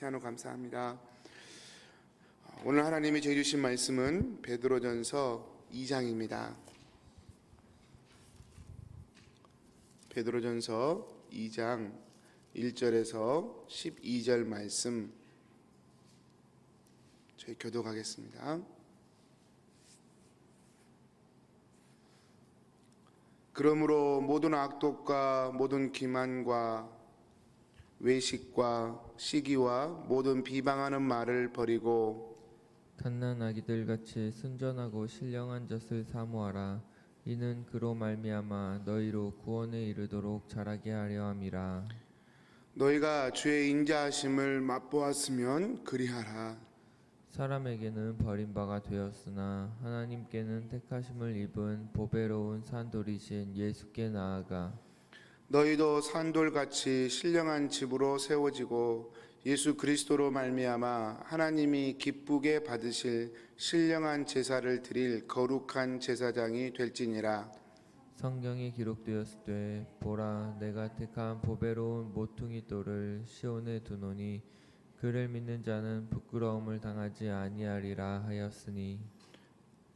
피아노 감사합니다. 오늘 하나님이 저희 주신 말씀은 베드로전서 2장입니다. 베드로전서 2장 1절에서 12절 말씀 저희 교독하겠습니다. 그러므로 모든 악독과 모든 기만과 외식과 시기와 모든 비방하는 말을 버리고 갓난 아기들 같이 순전하고 신령한 젖을 사모하라. 이는 그로 말미암아 너희로 구원에 이르도록 자라게 하려 함이라. 너희가 주의 인자하심을 맛보았으면 그리하라. 사람에게는 버림바가 되었으나 하나님께는 택하심을 입은 보배로운 산돌이신 예수께 나아가 너희도 산돌같이 신령한 집으로 세워지고 예수 그리스도로 말미암아 하나님이 기쁘게 받으실 신령한 제사를 드릴 거룩한 제사장이 될지니라. 성경에 기록되었을 때 보라 내가 택한 보배로운 모퉁이 돌을 시온에 두노니 그를 믿는 자는 부끄러움을 당하지 아니하리라 하였으니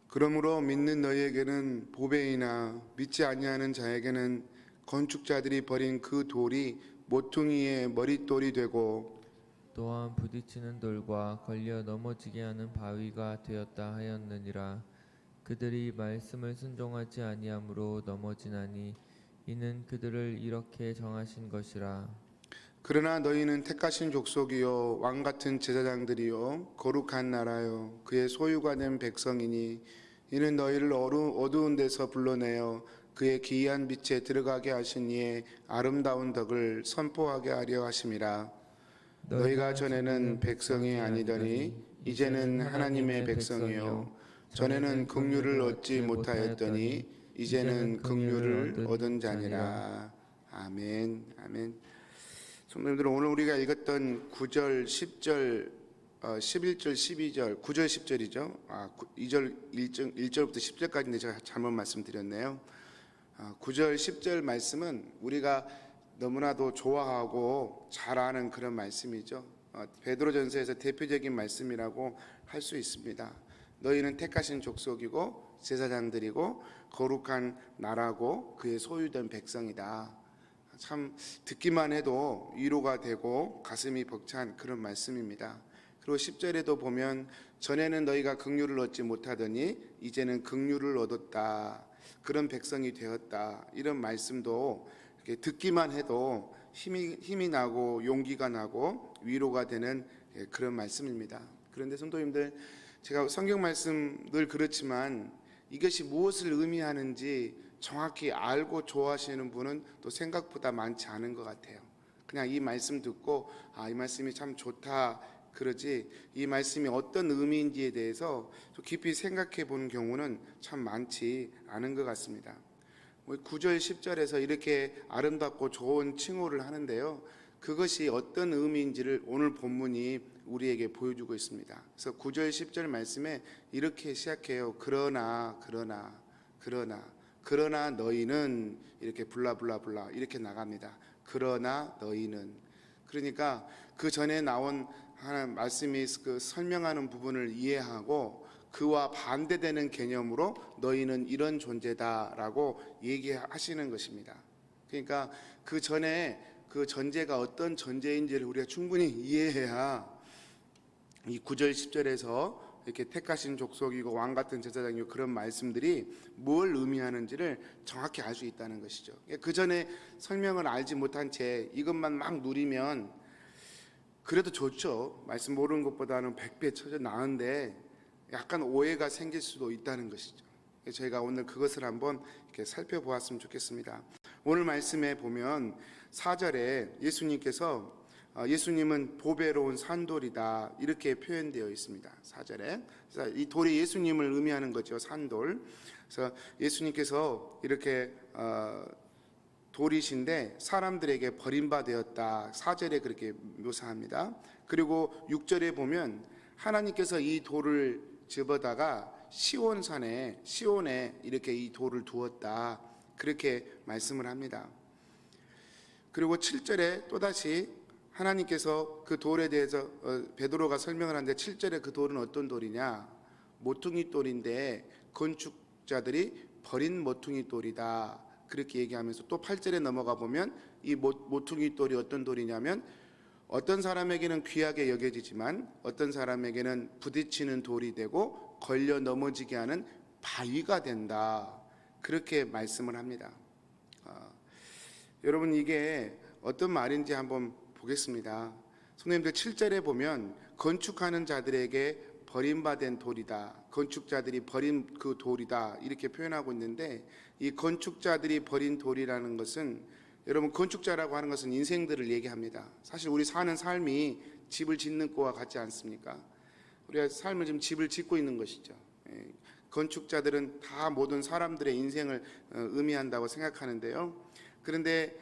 그러므로 믿는 너희에게는 보배이나 믿지 아니하는 자에게는 건축자들이 버린 그 돌이 모퉁이의 머릿돌이 되고 또한 부딪히는 돌과 걸려 넘어지게 하는 바위가 되었다 하였느니라. 그들이 말씀을 순종하지 아니함으로 넘어지나니 이는 그들을 이렇게 정하신 것이라. 그러나 너희는 택하신 족속이요 왕같은 제사장들이요 거룩한 나라요 그의 소유가 된 백성이니 이는 너희를 어두운 데서 불러내어 그의 기이한 빛에 들어가게 하신 이의 아름다운 덕을 선포하게 하려 하심이라. 너희가 전에는 백성이 아니더니 이제는 하나님의 백성이요 전에는 긍휼을 얻지 못하였더니 이제는 긍휼을 얻은 자니라. 아멘. 아멘. 성도님들, 오늘 우리가 읽었던 9절, 10절, 11절, 12절, 9절, 10절이죠. 2절, 1절부터 10절까지인데 제가 잘못 말씀드렸네요. 9절, 10절 말씀은 우리가 너무나도 좋아하고 잘 아는 그런 말씀이죠. 베드로전서에서 대표적인 말씀이라고 할 수 있습니다. 너희는 택하신 족속이고 제사장들이고 거룩한 나라고 그의 소유된 백성이다. 참 듣기만 해도 위로가 되고 가슴이 벅찬 그런 말씀입니다. 그리고 10절에도 보면 전에는 너희가 긍휼을 얻지 못하더니 이제는 긍휼을 얻었다. 그런 백성이 되었다. 이런 말씀도 이렇게 듣기만 해도 힘이 나고 용기가 나고 위로가 되는 그런 말씀입니다. 그런데 성도님들, 제가 성경 말씀 늘 그렇지만 이것이 무엇을 의미하는지 정확히 알고 좋아하시는 분은 또 생각보다 많지 않은 것 같아요. 그냥 이 말씀 듣고 이 말씀이 참 좋다 그러지 이 말씀이 어떤 의미인지에 대해서 좀 깊이 생각해 보는 경우는 참 많지 않은 것 같습니다. 9절 10절에서 이렇게 아름답고 좋은 칭호를 하는데요, 그것이 어떤 의미인지를 오늘 본문이 우리에게 보여주고 있습니다. 그래서 9절 10절 말씀에 이렇게 시작해요. 그러나 너희는 이렇게 블라블라블라 이렇게 나갑니다. 그러나 너희는, 그러니까 그 전에 나온 하나님 말씀이 그 설명하는 부분을 이해하고 그와 반대되는 개념으로 너희는 이런 존재다라고 얘기하시는 것입니다. 그러니까 그 전에 그 전제가 어떤 전제인지를 우리가 충분히 이해해야 이 9절 10절에서 이렇게 택하신 족속이고 왕같은 제사장이고 그런 말씀들이 뭘 의미하는지를 정확히 알 수 있다는 것이죠. 그 전에 설명을 알지 못한 채 이것만 막 누리면 그래도 좋죠. 말씀 모르는 것보다는 100배 쳐져 나은데 약간 오해가 생길 수도 있다는 것이죠. 저희가 오늘 그것을 한번 이렇게 살펴보았으면 좋겠습니다. 오늘 말씀에 보면 4절에 예수님은 보배로운 산돌이다 이렇게 표현되어 있습니다. 4절에 그래서 이 돌이 예수님을 의미하는 거죠. 산돌. 그래서 예수님께서 이렇게 돌이신데 사람들에게 버림받았다. 4절에 그렇게 묘사합니다. 그리고 6절에 보면 하나님께서 이 돌을 집어다가 시온에 이렇게 이 돌을 두었다. 그렇게 말씀을 합니다. 그리고 7절에 또다시 하나님께서 그 돌에 대해서 베드로가 설명을 하는데 7절에 그 돌은 어떤 돌이냐? 모퉁이 돌인데 건축자들이 버린 모퉁이 돌이다. 그렇게 얘기하면서 또 8절에 넘어가 보면 이 모퉁이 돌이 어떤 돌이냐면 어떤 사람에게는 귀하게 여겨지지만 어떤 사람에게는 부딪히는 돌이 되고 걸려 넘어지게 하는 바위가 된다. 그렇게 말씀을 합니다. 여러분 이게 어떤 말인지 한번 보겠습니다. 성도님들 7절에 보면 건축하는 자들에게 버림받은 돌이다. 건축자들이 버린 그 돌이다. 이렇게 표현하고 있는데 이 건축자들이 버린 돌이라는 것은 여러분 건축자라고 하는 것은 인생들을 얘기합니다. 사실 우리 사는 삶이 집을 짓는 거와 같지 않습니까? 우리가 삶을 지금 집을 짓고 있는 것이죠. 건축자들은 다 모든 사람들의 인생을 의미한다고 생각하는데요. 그런데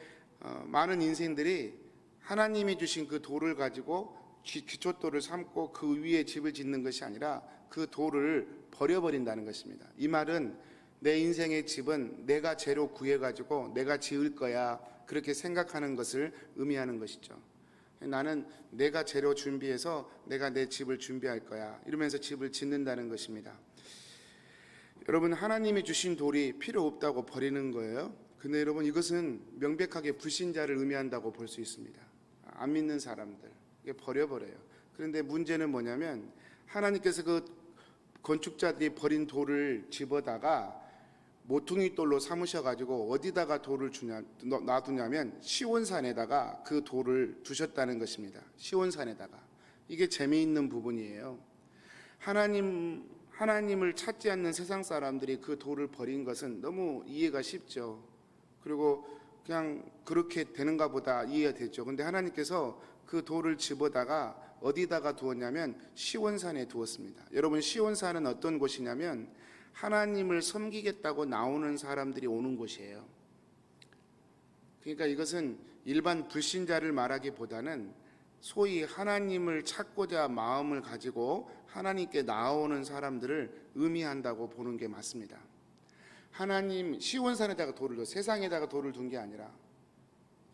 많은 인생들이 하나님이 주신 그 돌을 가지고 기초돌을 삼고 그 위에 집을 짓는 것이 아니라 그 돌을 버려버린다는 것입니다. 이 말은 내 인생의 집은 내가 재료 구해가지고 내가 지을 거야 그렇게 생각하는 것을 의미하는 것이죠. 나는 내가 재료 준비해서 내가 내 집을 준비할 거야 이러면서 집을 짓는다는 것입니다. 여러분 하나님이 주신 돌이 필요 없다고 버리는 거예요. 근데 여러분 이것은 명백하게 불신자를 의미한다고 볼 수 있습니다. 안 믿는 사람들 이게 버려버려요. 그런데 문제는 뭐냐면 하나님께서 그 건축자들이 버린 돌을 집어다가 모퉁이 돌로 삼으셔가지고 어디다가 돌을 놔두냐면 시온산에다가 그 돌을 두셨다는 것입니다. 시온산에다가. 이게 재미있는 부분이에요. 하나님을 찾지 않는 세상 사람들이 그 돌을 버린 것은 너무 이해가 쉽죠. 그리고 그냥 그렇게 되는가 보다 이해가 되죠. 근데 하나님께서 그 돌을 집어다가 어디다가 두었냐면 시온산에 두었습니다. 여러분 시온산은 어떤 곳이냐면 하나님을 섬기겠다고 나오는 사람들이 오는 곳이에요. 그러니까 이것은 일반 불신자를 말하기보다는 소위 하나님을 찾고자 마음을 가지고 하나님께 나오는 사람들을 의미한다고 보는 게 맞습니다. 하나님 시온산에다가 돌을 세상에다가 돌을 둔 게 아니라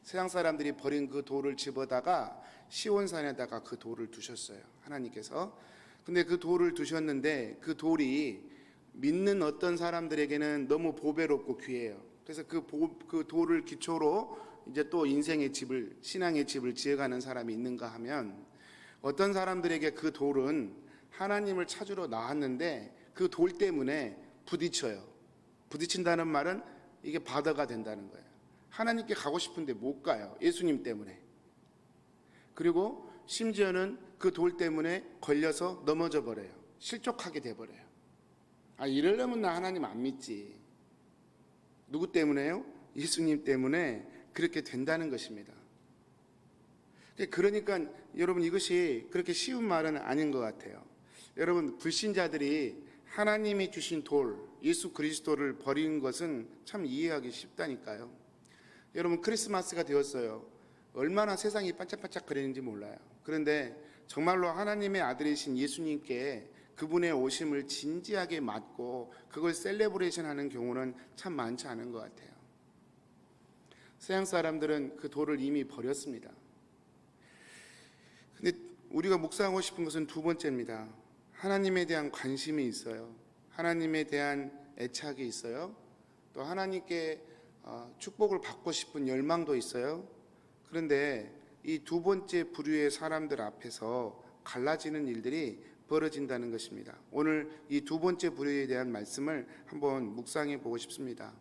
세상 사람들이 버린 그 돌을 집어다가 시온산에다가 그 돌을 두셨어요. 하나님께서. 근데 그 돌을 두셨는데 그 돌이 믿는 어떤 사람들에게는 너무 보배롭고 귀해요. 그래서 그 돌을 기초로 이제 또 인생의 집을 신앙의 집을 지어가는 사람이 있는가 하면 어떤 사람들에게 그 돌은 하나님을 찾으러 나왔는데 그 돌 때문에 부딪혀요. 부딪힌다는 말은 이게 바다가 된다는 거예요. 하나님께 가고 싶은데 못 가요. 예수님 때문에. 그리고 심지어는 그 돌 때문에 걸려서 넘어져 버려요. 실족하게 돼버려요. 이러려면 나 하나님 안 믿지. 누구 때문에요? 예수님 때문에 그렇게 된다는 것입니다. 그러니까 여러분 이것이 그렇게 쉬운 말은 아닌 것 같아요. 여러분 불신자들이 하나님이 주신 돌, 예수 그리스도를 버리는 것은 참 이해하기 쉽다니까요. 여러분 크리스마스가 되었어요. 얼마나 세상이 반짝반짝 거리는지 몰라요. 그런데 정말로 하나님의 아들이신 예수님께 그분의 오심을 진지하게 맞고 그걸 셀레브레이션 하는 경우는 참 많지 않은 것 같아요. 서양 사람들은 그 돌을 이미 버렸습니다. 근데 우리가 묵상하고 싶은 것은 두 번째입니다. 하나님에 대한 관심이 있어요. 하나님에 대한 애착이 있어요. 또 하나님께 축복을 받고 싶은 열망도 있어요. 그런데 이 두 번째 부류의 사람들 앞에서 갈라지는 일들이 벌어진다는 것입니다. 오늘 이 두 번째 부류에 대한 말씀을 한번 묵상해 보고 싶습니다.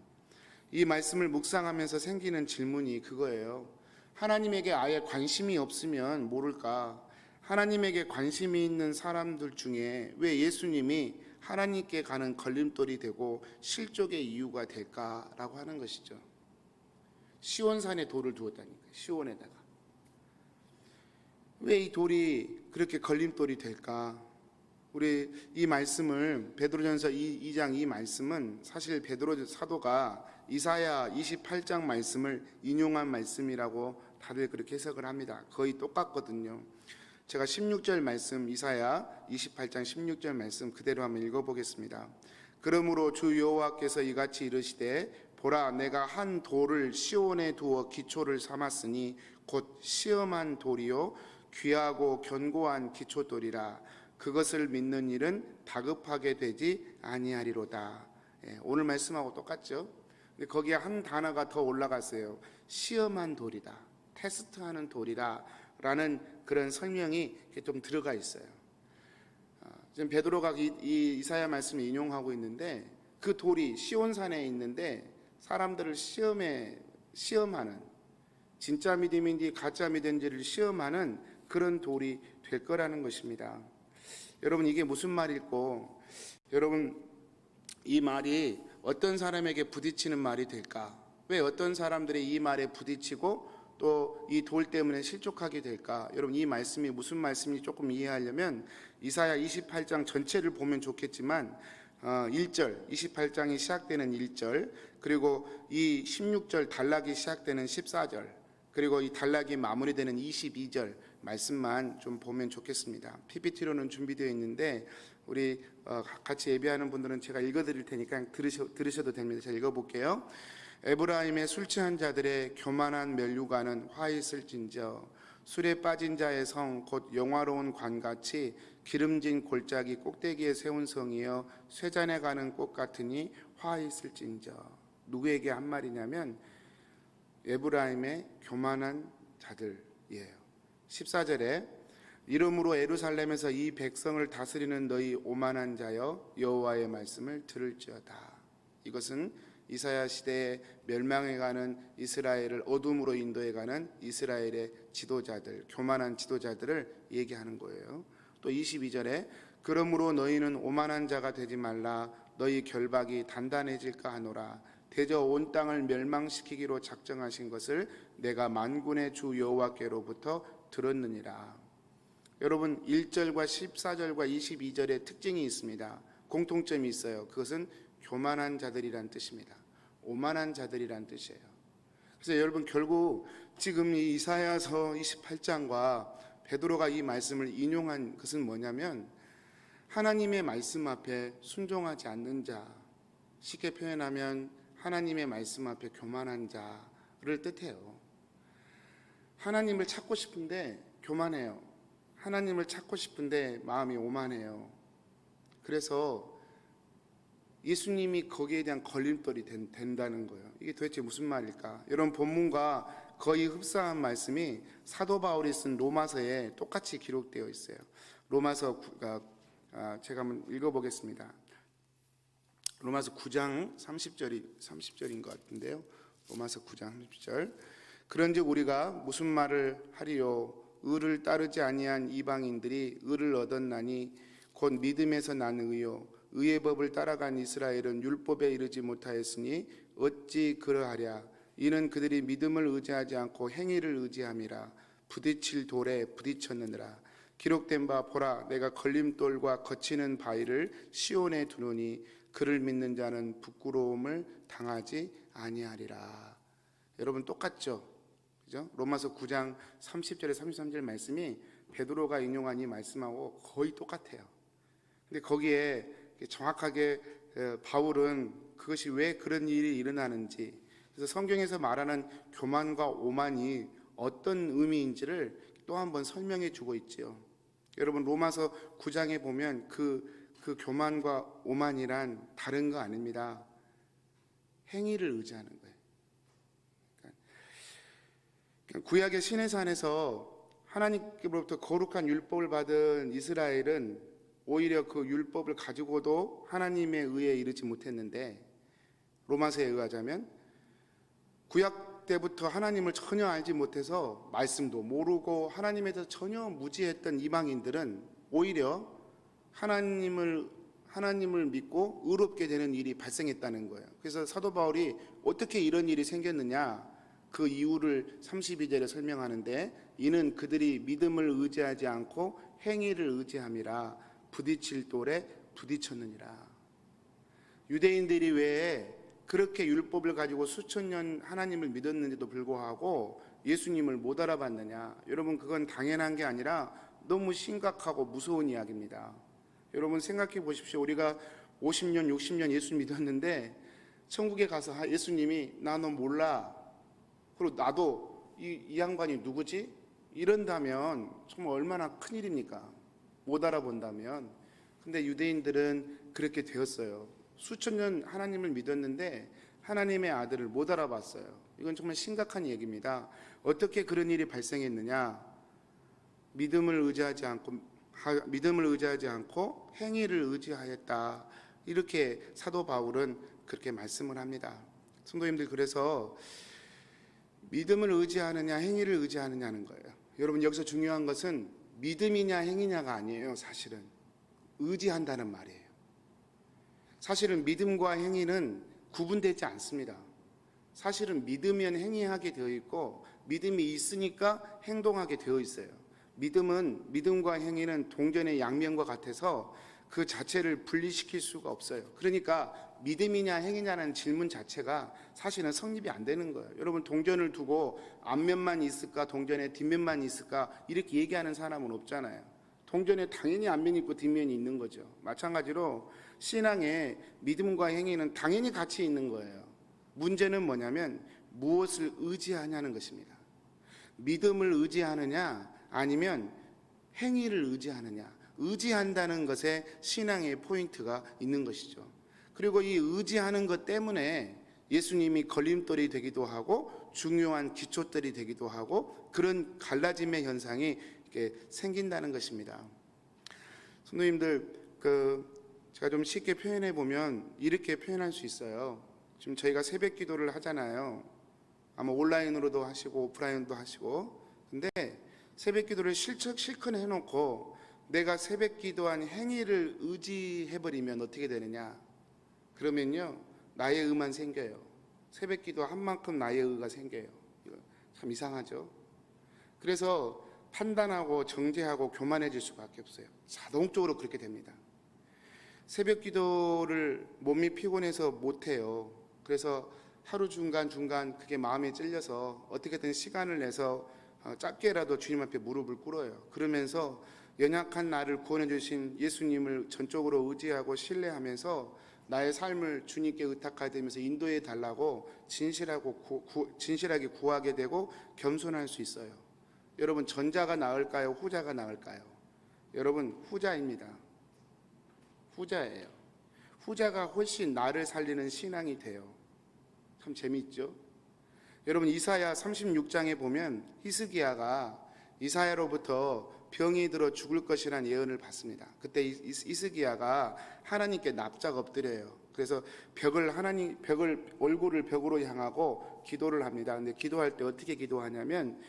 이 말씀을 묵상하면서 생기는 질문이 그거예요. 하나님에게 아예 관심이 없으면 모를까? 하나님에게 관심이 있는 사람들 중에 왜 예수님이 하나님께 가는 걸림돌이 되고 실족의 이유가 될까라고 하는 것이죠. 시온산에 돌을 두었다니까. 시온에다가. 왜 이 돌이 그렇게 걸림돌이 될까? 우리 이 말씀을 베드로전서 2장 이 말씀은 사실 베드로 사도가 이사야 28장 말씀을 인용한 말씀이라고 다들 그렇게 해석을 합니다. 거의 똑같거든요. 제가 16절 말씀 이사야 28장 16절 말씀 그대로 한번 읽어보겠습니다. 그러므로 주 여호와께서 이같이 이르시되 보라 내가 한 돌을 시온에 두어 기초를 삼았으니 곧 시험한 돌이요 귀하고 견고한 기초돌이라. 그것을 믿는 일은 다급하게 되지 아니하리로다. 오늘 말씀하고 똑같죠? 근데 거기에 한 단어가 더 올라갔어요. 시험한 돌이다, 테스트하는 돌이다 라는 그런 설명이 좀 들어가 있어요. 지금 베드로가 이 이사야 말씀을 인용하고 있는데, 그 돌이 시온산에 있는데 사람들을 시험하는, 진짜 믿음인지 가짜 믿음인지를 시험하는 그런 돌이 될 거라는 것입니다. 여러분, 이게 무슨 말일고, 여러분 이 말이 어떤 사람에게 부딪히는 말이 될까? 왜 어떤 사람들이 이 말에 부딪히고 또 이 돌 때문에 실족하게 될까? 여러분, 이 말씀이 무슨 말씀인지 조금 이해하려면 이사야 28장 전체를 보면 좋겠지만 1절, 28장이 시작되는 1절, 그리고 이 16절 단락이 시작되는 14절, 그리고 이 단락이 마무리되는 22절 말씀만 좀 보면 좋겠습니다. PPT로는 준비되어 있는데 우리 같이 예배하는 분들은 제가 읽어드릴 테니까 들으셔도 됩니다. 제가 읽어볼게요. 에브라임의 술 취한 자들의 교만한 면류관은 화 있을진저, 술에 빠진 자의 성 곧 영화로운 관같이 기름진 골짜기 꼭대기에 세운 성이여 쇠잔에 가는 꽃 같으니 화 있을진저. 누구에게 한 말이냐면 에브라임의 교만한 자들이에요. 14절에 이름으로 예루살렘에서 이 백성을 다스리는 너희 오만한 자여 여호와의 말씀을 들을지어다. 이것은 이사야 시대에 멸망해가는 이스라엘을 어둠으로 인도해가는 이스라엘의 지도자들, 교만한 지도자들을 얘기하는 거예요. 또 22절에 그러므로 너희는 오만한 자가 되지 말라. 너희 결박이 단단해질까 하노라. 대저 온 땅을 멸망시키기로 작정하신 것을 내가 만군의 주 여호와께로부터 들었느니라. 여러분, 1절과 14절과 22절의 특징이 있습니다. 공통점이 있어요. 그것은 교만한 자들이란 뜻입니다. 오만한 자들이란 뜻이에요. 그래서 여러분, 결국 지금 이 이사야서 28장과 베드로가 이 말씀을 인용한 것은 뭐냐면 하나님의 말씀 앞에 순종하지 않는 자, 쉽게 표현하면 하나님의 말씀 앞에 교만한 자를 뜻해요. 하나님을 찾고 싶은데 교만해요. 하나님을 찾고 싶은데 마음이 오만해요. 그래서 예수님이 거기에 대한 걸림돌이 된다는 거예요. 이게 도대체 무슨 말일까? 여러분, 본문과 거의 흡사한 말씀이 사도 바울이 쓴 로마서에 똑같이 기록되어 있어요. 로마서 제가 한번 읽어보겠습니다. 로마서 9장 30절인 것 같은데요. 로마서 9장 30절. 그런즉 우리가 무슨 말을 하리요? 의를 따르지 아니한 이방인들이 의를 얻었나니 곧 믿음에서 난 의요. 의의 법을 따라간 이스라엘은 율법에 이르지 못하였으니 어찌 그러하랴? 이는 그들이 믿음을 의지하지 않고 행위를 의지함이라. 부딪힐 돌에 부딪혔느니라. 기록된 바 보라, 내가 걸림돌과 거치는 바위를 시온에 두노니 그를 믿는 자는 부끄러움을 당하지 아니하리라. 여러분, 똑같죠? 그죠? 로마서 9장 30절에 33절 말씀이 베드로가 인용한 이 말씀하고 거의 똑같아요. 근데 거기에 정확하게 바울은 그것이 왜 그런 일이 일어나는지, 그래서 성경에서 말하는 교만과 오만이 어떤 의미인지를 또 한번 설명해 주고 있지요. 여러분, 로마서 9장에 보면 그 교만과 오만이란 다른 거 아닙니다. 행위를 의지하는 거예요. 그러니까 구약의 시내산에서 하나님께로부터 거룩한 율법을 받은 이스라엘은 오히려 그 율법을 가지고도 하나님의 의에 이르지 못했는데, 로마서에 의하자면 구약 때부터 하나님을 전혀 알지 못해서 말씀도 모르고 하나님에 대해서 전혀 무지했던 이방인들은 오히려 하나님을 믿고 의롭게 되는 일이 발생했다는 거예요. 그래서 사도 바울이 어떻게 이런 일이 생겼느냐, 그 이유를 32절에 설명하는데, 이는 그들이 믿음을 의지하지 않고 행위를 의지함이라. 부딪힐 돌에 부딪혔느니라. 유대인들이 왜 그렇게 율법을 가지고 수천 년 하나님을 믿었는데도 불구하고 예수님을 못 알아봤느냐? 여러분, 그건 당연한 게 아니라 너무 심각하고 무서운 이야기입니다. 여러분, 생각해 보십시오. 우리가 50년, 60년 예수 믿었는데 천국에 가서 예수님이 나 너 몰라. 그리고 나도 이 양반이 누구지? 이런다면 정말 얼마나 큰일입니까? 못 알아본다면. 근데 유대인들은 그렇게 되었어요. 수천 년 하나님을 믿었는데 하나님의 아들을 못 알아봤어요. 이건 정말 심각한 얘기입니다. 어떻게 그런 일이 발생했느냐? 믿음을 의지하지 않고 행위를 의지하였다. 이렇게 사도 바울은 그렇게 말씀을 합니다. 성도님들, 그래서 믿음을 의지하느냐 행위를 의지하느냐는 거예요. 여러분, 여기서 중요한 것은 믿음이냐 행위냐가 아니에요. 사실은 의지한다는 말이에요. 사실은 믿음과 행위는 구분되지 않습니다. 사실은 믿으면 행위하게 되어 있고 믿음이 있으니까 행동하게 되어 있어요. 믿음과 행위는 동전의 양면과 같아서 그 자체를 분리시킬 수가 없어요. 그러니까 믿음이냐 행위냐는 질문 자체가 사실은 성립이 안 되는 거예요. 여러분, 동전을 두고 앞면만 있을까 동전의 뒷면만 있을까 이렇게 얘기하는 사람은 없잖아요. 동전에 당연히 앞면이 있고 뒷면이 있는 거죠. 마찬가지로 신앙의 믿음과 행위는 당연히 같이 있는 거예요. 문제는 뭐냐면 무엇을 의지하냐는 것입니다. 믿음을 의지하느냐 아니면 행위를 의지하느냐. 의지한다는 것에 신앙의 포인트가 있는 것이죠. 그리고 이 의지하는 것 때문에 예수님이 걸림돌이 되기도 하고 중요한 기초들이 되기도 하고 그런 갈라짐의 현상이 이렇게 생긴다는 것입니다. 성도님들, 제가 좀 쉽게 표현해 보면 이렇게 표현할 수 있어요. 지금 저희가 새벽 기도를 하잖아요. 아마 온라인으로도 하시고 오프라인도 하시고. 근데 새벽 기도를 실컷 해놓고 내가 새벽 기도한 행위를 의지해버리면 어떻게 되느냐? 그러면요, 나의 의만 생겨요. 새벽 기도한 만큼 나의 의가 생겨요. 이거 참 이상하죠? 그래서 판단하고 정죄하고 교만해질 수밖에 없어요. 자동적으로 그렇게 됩니다. 새벽 기도를 몸이 피곤해서 못해요. 그래서 하루 중간 그게 마음에 찔려서 어떻게든 시간을 내서 짧게라도 주님 앞에 무릎을 꿇어요. 그러면서 연약한 나를 구원해 주신 예수님을 전적으로 의지하고 신뢰하면서 나의 삶을 주님께 의탁하면서 인도해 달라고 진실하게 구하게 되고 겸손할 수 있어요. 여러분, 전자가 나을까요? 후자가 나을까요? 여러분, 후자입니다. 후자예요. 후자가 훨씬 나를 살리는 신앙이 돼요. 참 재미있죠? 여러분, 이사야 36장에 보면 히스기야가 이사야로부터 병이 들어 죽을 것이라는 예언을 받습니다. 그때 히스기야가 하나님께 납작 엎드려요. 그래서 얼굴을 벽으로 향하고 기도를 합니다. 근데 기도할 때 어떻게 기도하냐면,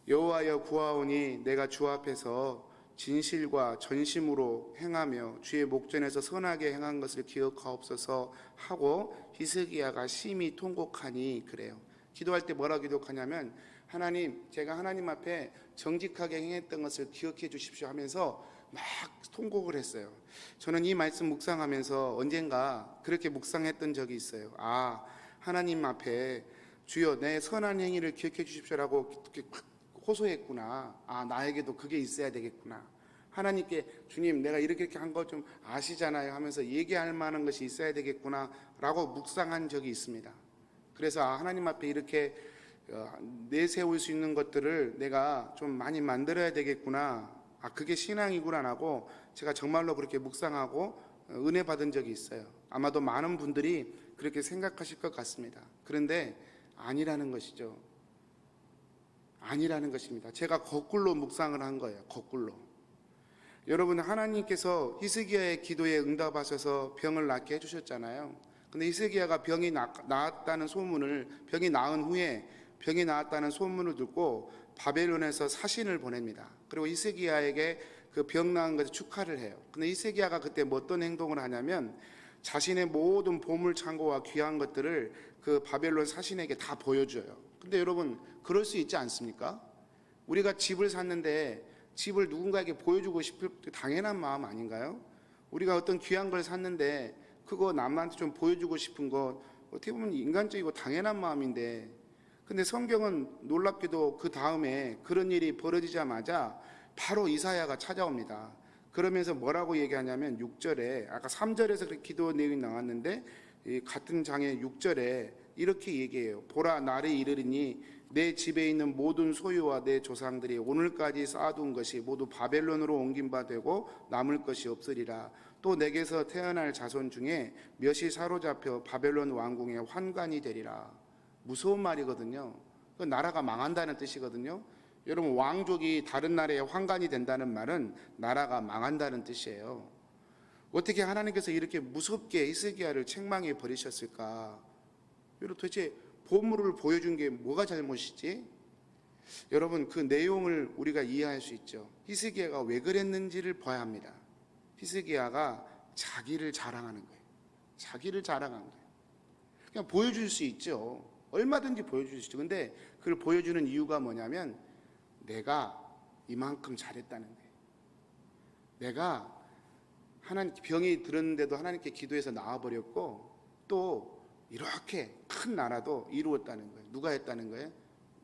여호와여 구하오니 내가 주 앞에서 진실과 전심으로 행하며 주의 목전에서 선하게 행한 것을 기억하옵소서 하고 히스기야가 심히 통곡하니 그래요. 기도할 때 뭐라고 기도하냐면, 하나님, 제가 하나님 앞에 정직하게 행했던 것을 기억해 주십시오 하면서 막 통곡을 했어요. 저는 이 말씀 묵상하면서 언젠가 그렇게 묵상했던 적이 있어요. 하나님 앞에 주여 내 선한 행위를 기억해 주십시오라고 호소했구나. 나에게도 그게 있어야 되겠구나. 하나님께 주님, 내가 이렇게 한 거 좀 아시잖아요 하면서 얘기할 만한 것이 있어야 되겠구나 라고 묵상한 적이 있습니다. 그래서 하나님 앞에 이렇게 내세울 수 있는 것들을 내가 좀 많이 만들어야 되겠구나. 그게 신앙이구나 하고 제가 정말로 그렇게 묵상하고 은혜 받은 적이 있어요. 아마도 많은 분들이 그렇게 생각하실 것 같습니다. 그런데 아니라는 것이죠. 아니라는 것입니다. 제가 거꾸로 묵상을 한 거예요. 거꾸로. 여러분, 하나님께서 히스기야의 기도에 응답하셔서 병을 낫게 해주셨잖아요. 근데 히스기야가 병이 나았다는 소문을, 병이 나은 후에 병이 나았다는 소문을 듣고 바벨론에서 사신을 보냅니다. 그리고 히스기야에게 그 병 나은 것을 축하를 해요. 근데 히스기야가 그때 어떤 행동을 하냐면 자신의 모든 보물 창고와 귀한 것들을 그 바벨론 사신에게 다 보여줘요. 근데 여러분, 그럴 수 있지 않습니까? 우리가 집을 샀는데 집을 누군가에게 보여주고 싶을 당연한 마음 아닌가요? 우리가 어떤 귀한 걸 샀는데 그거 남한테 좀 보여주고 싶은 거 어떻게 보면 인간적이고 당연한 마음인데, 근데 성경은 놀랍게도 그 다음에 그런 일이 벌어지자마자 바로 이사야가 찾아옵니다. 그러면서 뭐라고 얘기하냐면 6절에, 아까 3절에서 그렇게 기도 내용이 나왔는데 이 같은 장의 6절에 이렇게 얘기해요. 보라, 날이 이르리니 내 집에 있는 모든 소유와 내 조상들이 오늘까지 쌓아둔 것이 모두 바벨론으로 옮긴 바 되고 남을 것이 없으리라. 또 내게서 태어날 자손 중에 몇이 사로잡혀 바벨론 왕궁의 환관이 되리라. 무서운 말이거든요. 그 나라가 망한다는 뜻이거든요. 여러분, 왕족이 다른 나라의 환관이 된다는 말은 나라가 망한다는 뜻이에요. 어떻게 하나님께서 이렇게 무섭게 히스기야를 책망해 버리셨을까? 여러분, 도대체 보물을 보여준 게 뭐가 잘못이지? 여러분, 그 내용을 우리가 이해할 수 있죠. 히스기야가 왜 그랬는지를 봐야 합니다. 히스기야가 자기를 자랑하는 거예요. 자기를 자랑한 거예요. 그냥 보여줄 수 있죠. 얼마든지 보여줄 수 있죠. 근데 그걸 보여주는 이유가 뭐냐면 내가 이만큼 잘했다는 거예요. 내가 하나님 병이 들었는데도 하나님께 기도해서 나와버렸고 또 이렇게 큰 나라도 이루었다는 거예요. 누가 했다는 거예요?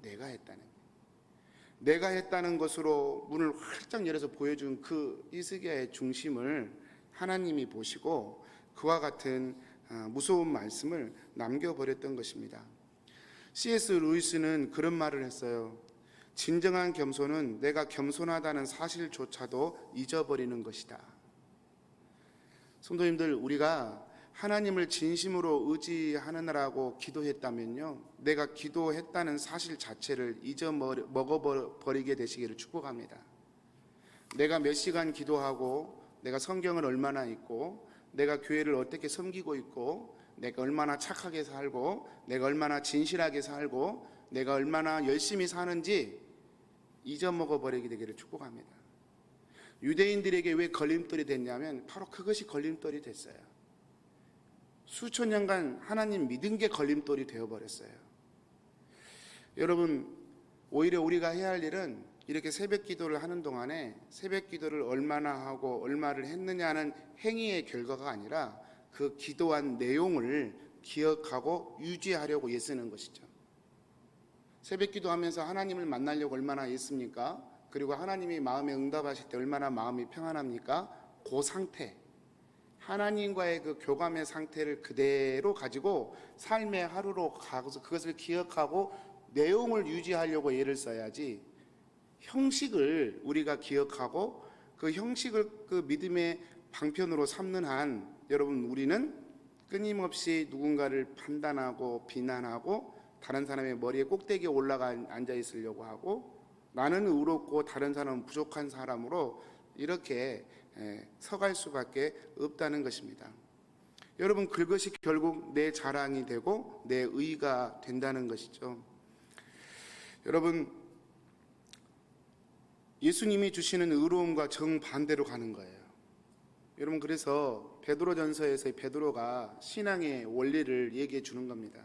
내가 했다는 거예요. 내가 했다는 것으로 문을 활짝 열어서 보여준 그 히스기야의 중심을 하나님이 보시고 그와 같은 무서운 말씀을 남겨버렸던 것입니다. C.S. 루이스는 그런 말을 했어요. 진정한 겸손은 내가 겸손하다는 사실조차도 잊어버리는 것이다. 성도님들, 우리가 하나님을 진심으로 의지하느라고 기도했다면요, 내가 기도했다는 사실 자체를 잊어먹어버리게 되시기를 축복합니다. 내가 몇 시간 기도하고 내가 성경을 얼마나 읽고 내가 교회를 어떻게 섬기고 있고 내가 얼마나 착하게 살고 내가 얼마나 진실하게 살고 내가 얼마나 열심히 사는지 잊어먹어버리게 되기를 축복합니다. 유대인들에게 왜 걸림돌이 됐냐면 바로 그것이 걸림돌이 됐어요. 수천 년간 하나님 믿은 게 걸림돌이 되어버렸어요. 여러분, 오히려 우리가 해야 할 일은 이렇게 새벽 기도를 하는 동안에 새벽 기도를 얼마나 하고 얼마를 했느냐는 행위의 결과가 아니라 그 기도한 내용을 기억하고 유지하려고 애쓰는 것이죠. 새벽 기도하면서 하나님을 만나려고 얼마나 애씁니까? 그리고 하나님이 마음에 응답하실 때 얼마나 마음이 평안합니까? 그 상태, 하나님과의 그 교감의 상태를 그대로 가지고 삶의 하루로 가서 그것을 기억하고 내용을 유지하려고 애를 써야지, 형식을 우리가 기억하고 그 형식을 그 믿음의 방편으로 삼는 한 여러분, 우리는 끊임없이 누군가를 판단하고 비난하고 다른 사람의 머리에 꼭대기에 올라가 앉아 있으려고 하고 나는 의롭고 다른 사람은 부족한 사람으로 이렇게 서갈 수밖에 없다는 것입니다. 여러분, 그것이 결국 내 자랑이 되고 내 의가 된다는 것이죠. 여러분, 예수님이 주시는 의로움과 정반대로 가는 거예요. 여러분, 그래서 베드로전서에서 베드로가 신앙의 원리를 얘기해 주는 겁니다.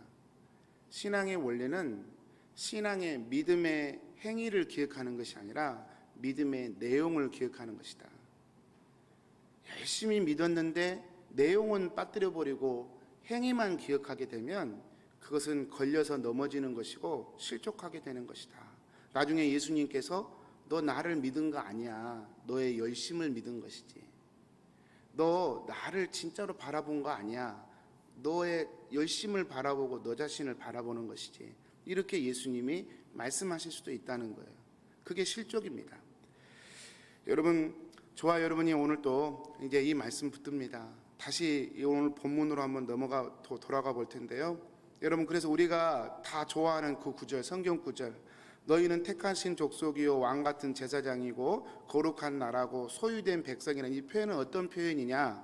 신앙의 원리는 신앙의 믿음의 행위를 기억하는 것이 아니라 믿음의 내용을 기억하는 것이다. 열심히 믿었는데 내용은 빠뜨려 버리고 행위만 기억하게 되면 그것은 걸려서 넘어지는 것이고 실족하게 되는 것이다. 나중에 예수님께서 너 나를 믿은 거 아니야. 너의 열심을 믿은 것이지. 너 나를 진짜로 바라본 거 아니야. 너의 열심을 바라보고 너 자신을 바라보는 것이지. 이렇게 예수님이 말씀하실 수도 있다는 거예요. 그게 실족입니다. 여러분, 저와 여러분이 오늘 또 이제 이 말씀 붙듭니다. 다시 오늘 본문으로 한번 돌아가 볼 텐데요. 여러분, 그래서 우리가 다 좋아하는 그 구절, 성경 구절, 너희는 택하신 족속이요 왕 같은 제사장이고 거룩한 나라고 소유된 백성이라는 이 표현은 어떤 표현이냐?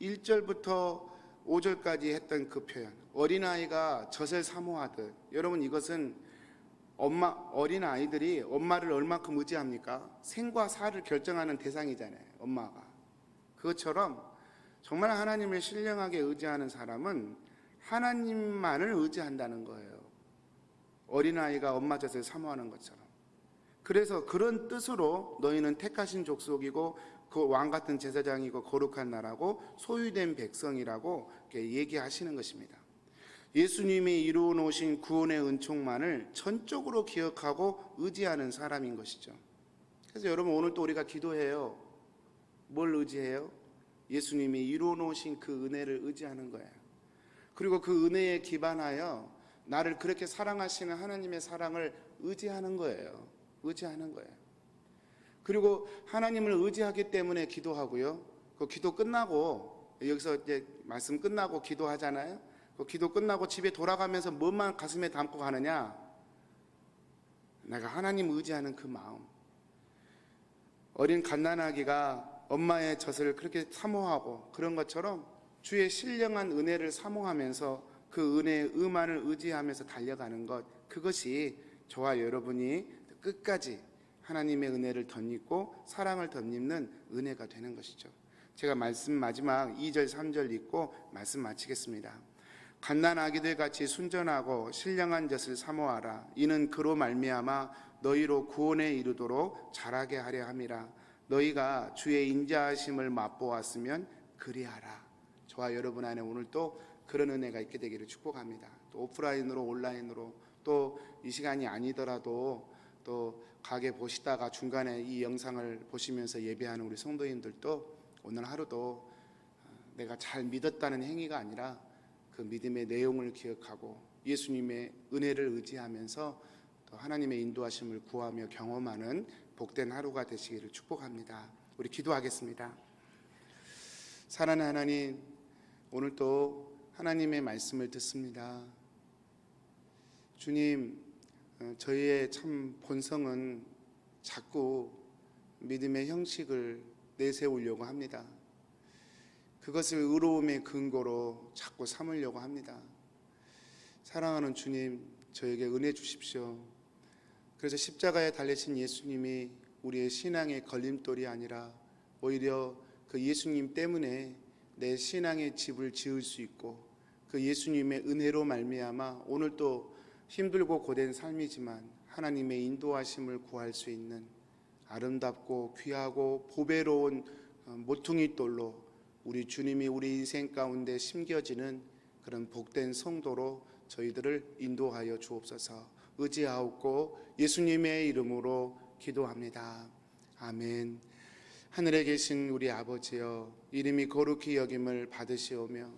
1절부터 5절까지 했던 그 표현, 어린아이가 젖을 사모하듯. 여러분, 이것은 어린아이들이 엄마를 얼마큼 의지합니까? 생과 사를 결정하는 대상이잖아요, 엄마가. 그것처럼 정말 하나님을 신령하게 의지하는 사람은 하나님만을 의지한다는 거예요. 어린아이가 엄마 젖을 사모하는 것처럼. 그래서 그런 뜻으로 너희는 택하신 족속이고 그 왕 같은 제사장이고 거룩한 나라고 소유된 백성이라고 이렇게 얘기하시는 것입니다. 예수님이 이루어 놓으신 구원의 은총만을 전적으로 기억하고 의지하는 사람인 것이죠. 그래서 여러분, 오늘 또 우리가 기도해요. 뭘 의지해요? 예수님이 이루어 놓으신 그 은혜를 의지하는 거예요. 그리고 그 은혜에 기반하여 나를 그렇게 사랑하시는 하나님의 사랑을 의지하는 거예요. 의지하는 거예요. 그리고 하나님을 의지하기 때문에 기도하고요. 그 기도 끝나고, 여기서 이제 말씀 끝나고 기도하잖아요. 그 기도 끝나고 집에 돌아가면서 뭐만 가슴에 담고 가느냐? 내가 하나님 의지하는 그 마음. 어린 갓난아기가 엄마의 젖을 그렇게 사모하고 그런 것처럼 주의 신령한 은혜를 사모하면서 그 은혜의 의만을 의지하면서 달려가는 것, 그것이 저와 여러분이 끝까지 하나님의 은혜를 덧입고 사랑을 덧입는 은혜가 되는 것이죠. 제가 말씀 마지막 2절 3절 읽고 말씀 마치겠습니다. 갓난아기들 같이 순전하고 신령한 젖을 사모하라. 이는 그로 말미암아 너희로 구원에 이르도록 자라게 하려 함이라. 너희가 주의 인자하심을 맛보았으면 그리하라. 저와 여러분 안에 오늘 또 그런 은혜가 있게 되기를 축복합니다. 또 오프라인으로 온라인으로 또 이 시간이 아니더라도 또 가게 보시다가 중간에 이 영상을 보시면서 예배하는 우리 성도님들도 오늘 하루도 내가 잘 믿었다는 행위가 아니라 그 믿음의 내용을 기억하고 예수님의 은혜를 의지하면서 또 하나님의 인도하심을 구하며 경험하는 복된 하루가 되시기를 축복합니다. 우리 기도하겠습니다. 사랑하는 하나님, 오늘 또 하나님의 말씀을 듣습니다. 주님, 저희의 참 본성은 자꾸 믿음의 형식을 내세우려고 합니다. 그것을 의로움의 근거로 자꾸 삼으려고 합니다. 사랑하는 주님, 저에게 은혜 주십시오. 그래서 십자가에 달리신 예수님이 우리의 신앙의 걸림돌이 아니라 오히려 그 예수님 때문에 내 신앙의 집을 지을 수 있고 그 예수님의 은혜로 말미암아 오늘 또 힘들고 고된 삶이지만 하나님의 인도하심을 구할 수 있는 아름답고 귀하고 보배로운 모퉁이 돌로 우리 주님이 우리 인생 가운데 심겨지는 그런 복된 성도로 저희들을 인도하여 주옵소서. 의지하옵고 예수님의 이름으로 기도합니다. 아멘. 하늘에 계신 우리 아버지여, 이름이 거룩히 여김을 받으시오며